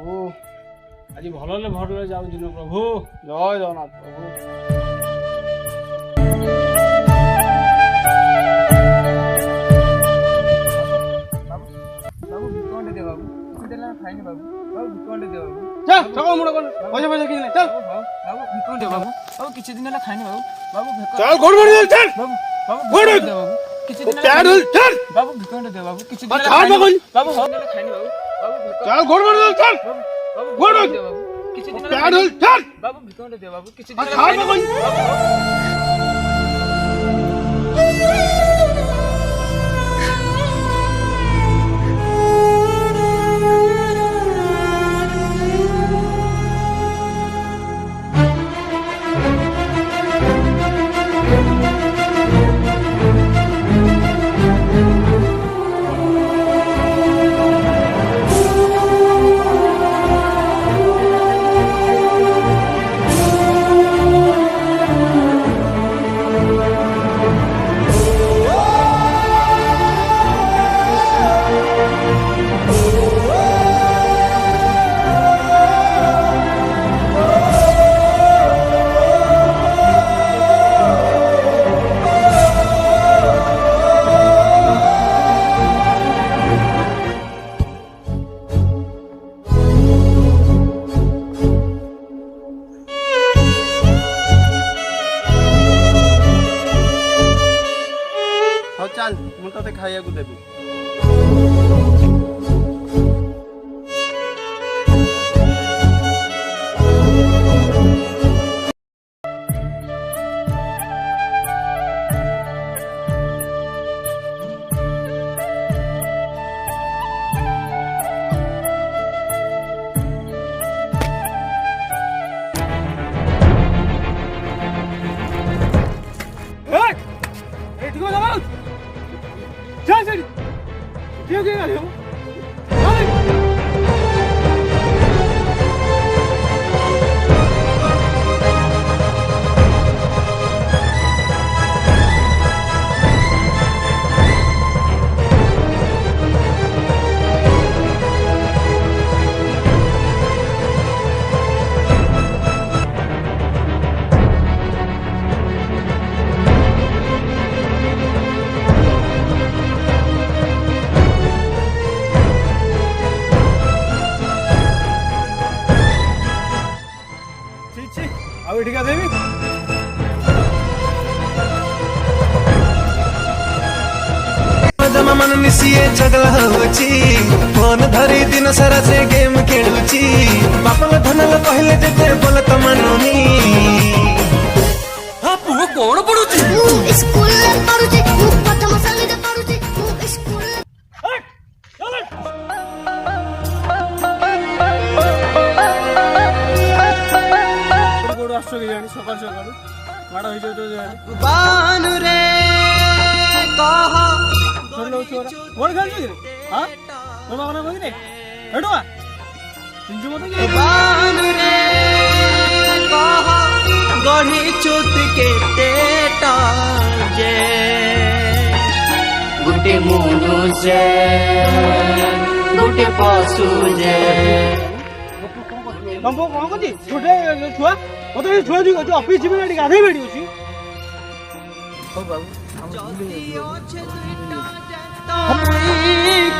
प्रभु आज भल भल जाऊ दिन प्रभु जय जगन्नाथ प्रभु। बाबू भिकंडे दे बाबू किसी देला खाइने बाबू बाबू भिकंडे दे बाबू चल सकाळ मुंड कर पैसा पैसा किने चल बाबू भिकंडे बाबू बाबू किसी दिन ला खाइने बाबू बाबू चल गोड़ मोड़ चल बाबू बाबू भिकंडे दे बाबू किसी दिन चल चल बाबू भिकंडे दे बाबू किसी दिन चल बाबू हो देला खाइने बाबू बाबू चल गोड़ मोड़ चल बाबू गोड़ दे बाबू किसी दिन चल चल बाबू भिकंडे दे बाबू किसी दिन खाइने चल मुझे खाया देवी चल चल क्यों क्या कर रहे हो ठीक है देवी मन मिसिए चगला होची फोन धरी दिन सारा से गेम खेलुची बापल धनल कहले जेते बोल त मानुनी हा पुओ कोन पडुची स्कूल पढुची प्रथम श्रेणी पढुची स्कूल सकाल सकाल माड़ हो जाए बानु रे कह बोल खेल हाँ तो माना कोई नहीं हेडो चिंजू मत के बानु रे कह गढ़ी चोट के तेटा जे गुटे मनुष्य गुटे पशु जे हमको कौन को जी छोटे छुआ मत ये छुआ जी को ऑफिस में गाड़ी गाधे बैठी होची हो बाबू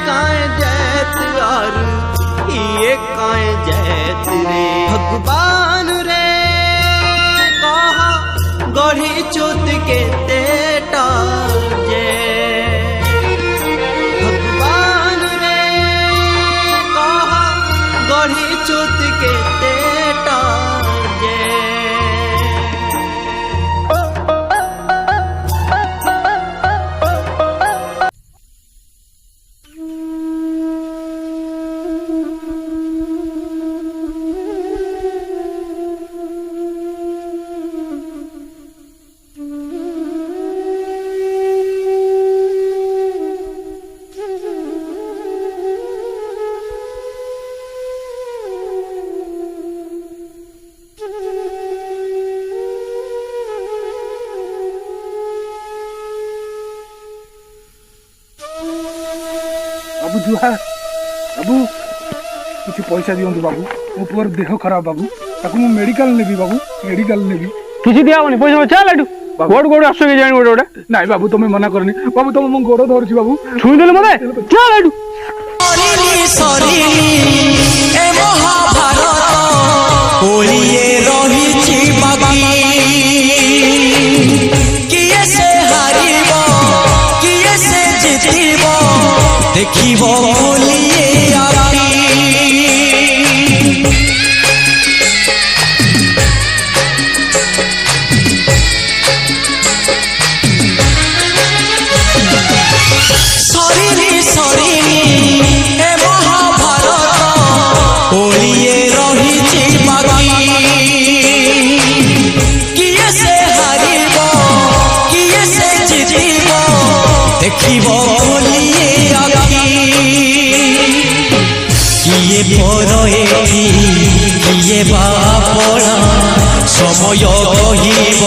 काय जैत यारू ये काय जैत रे भगवान रे कहा गढ़ी चोत के तेटा जे भगवान रे कहा गढ़ी चोत के तेटा जे बाबू जुआ बाबू କିଛି ପଇସା ଦିଅନ୍ତୁ ବାବୁ ମୋ ପୁଅର ଦେହ ଖରାପ ବାବୁ ତାକୁ ମୁଁ ମେଡିକାଲ ନେବି ବାବୁ ମେଡିକାଲ ନେବି କିଛି ଦିଆହବନି ପଇସା ଚାଲ ଏଠୁ ଗୋଡ଼ ଗୋଡ଼ ଆସୁଛ କି ଜାଣି ଗୋଟେ ନାଇଁ ବାବୁ ତମେ ମନା କରନି ବାବୁ ତମ ମୋ ଗୋଡ଼ ଧରୁଛି ବାବୁ ଛୁଇଁଦେଲେ ମତେ ଚାଲ ଏଠୁ ଦେଖିବ किए बापणा समय कहिब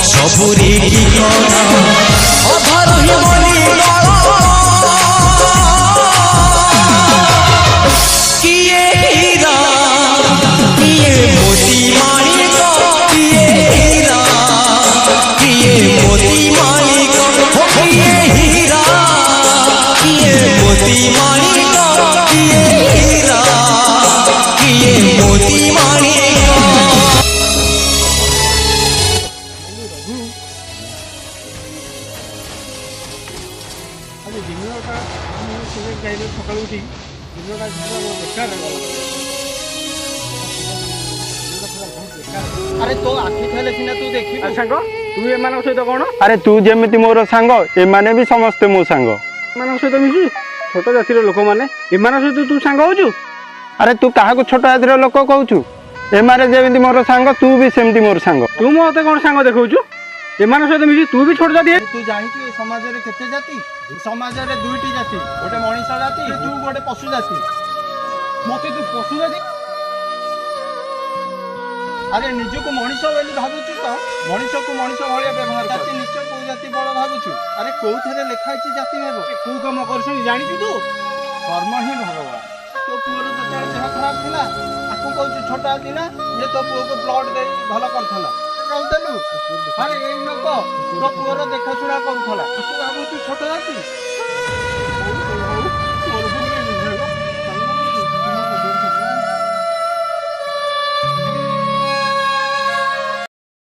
सबुरी ठिकाना अधार किए हीरा किए मोती माणिक किए हीरा किए मोती माणिक किए हीरा किए मोती माणिक किए हीरा किए मोती माणिक ସକାଳୁ ଉଠି ଦିନଟା ବେକାର ଆରେ ତୋ ଆଖି ଥିଲେ ସିନା ତୁ ଦେଖିବୁ ସାଙ୍ଗ ତୁ ଏମାନଙ୍କ ସହିତ କଣ ଆରେ ତୁ ଯେମିତି ମୋର ସାଙ୍ଗ ଏମାନେ ବି ସମସ୍ତେ ମୋ ସାଙ୍ଗ ଏମାନଙ୍କ ସହିତ ମିଶୁ ଛୋଟ ଜାତିର ଲୋକମାନେ ଏମାନଙ୍କ ସହିତ ତୁ ସାଙ୍ଗ ହଉଛୁ ଆରେ ତୁ କାହାକୁ ଛୋଟ ଜାତିର ଲୋକ କହୁଛୁ ଏମାନେ ଯେମିତି ମୋର ସାଙ୍ଗ ତୁ ବି ସେମିତି ମୋର ସାଙ୍ଗ ତୁ ମତେ କଣ ସାଙ୍ଗ ଦେଖଉଛୁ ଏମାନଙ୍କ ସହିତ ମିଶି ତୁ ବି ଛୋଟ ଜାତି ତୁ ଜାଣିଛୁ ଏ ସମାଜରେ କେତେ ଜାତି ସମାଜରେ ଦୁଇଟି ଜାତି ଗୋଟେ ମଣିଷ ଜାତି ତୁ ଗୋଟେ ପଶୁ ଜାତି ମତେ ତୁ ପଶୁ ଜାତି ଆରେ ନିଜକୁ ମଣିଷ ବୋଲି ଭାବୁଛୁ ତ ମଣିଷକୁ ମଣିଷ ଭଳିଆ ବ୍ୟବହାର ଜାତି ନିଚ କୋଉ ଜାତି ବଡ଼ ଭାବୁଛୁ ଆରେ କୋଉଥିରେ ଲେଖା ହେଇଛି ଜାତି ହେବ କୋଉ କାମ କରୁଛନ୍ତି ଜାଣିଛୁ ତୁ କର୍ମ ହିଁ ଭଗବାନ ତୋ ପୁଅର ଯେତେବେଳେ ଦେହ ଖରାପ ଥିଲା ତାକୁ କହୁଛୁ ଛୋଟ ଜାତି ନା ଯେ ତୋ ପୁଅକୁ ବ୍ଲଡ୍ ଦେଇ ଭଲ କରିଥିଲା ରହୁଥିଲୁ ଆରେ ଏଇ ଲୋକ ତୋ ପୁଅର ଦେଖାଶୁଣା କରୁଥିଲା ତୁ ଭାବୁଛୁ ଛୋଟ ଜାତି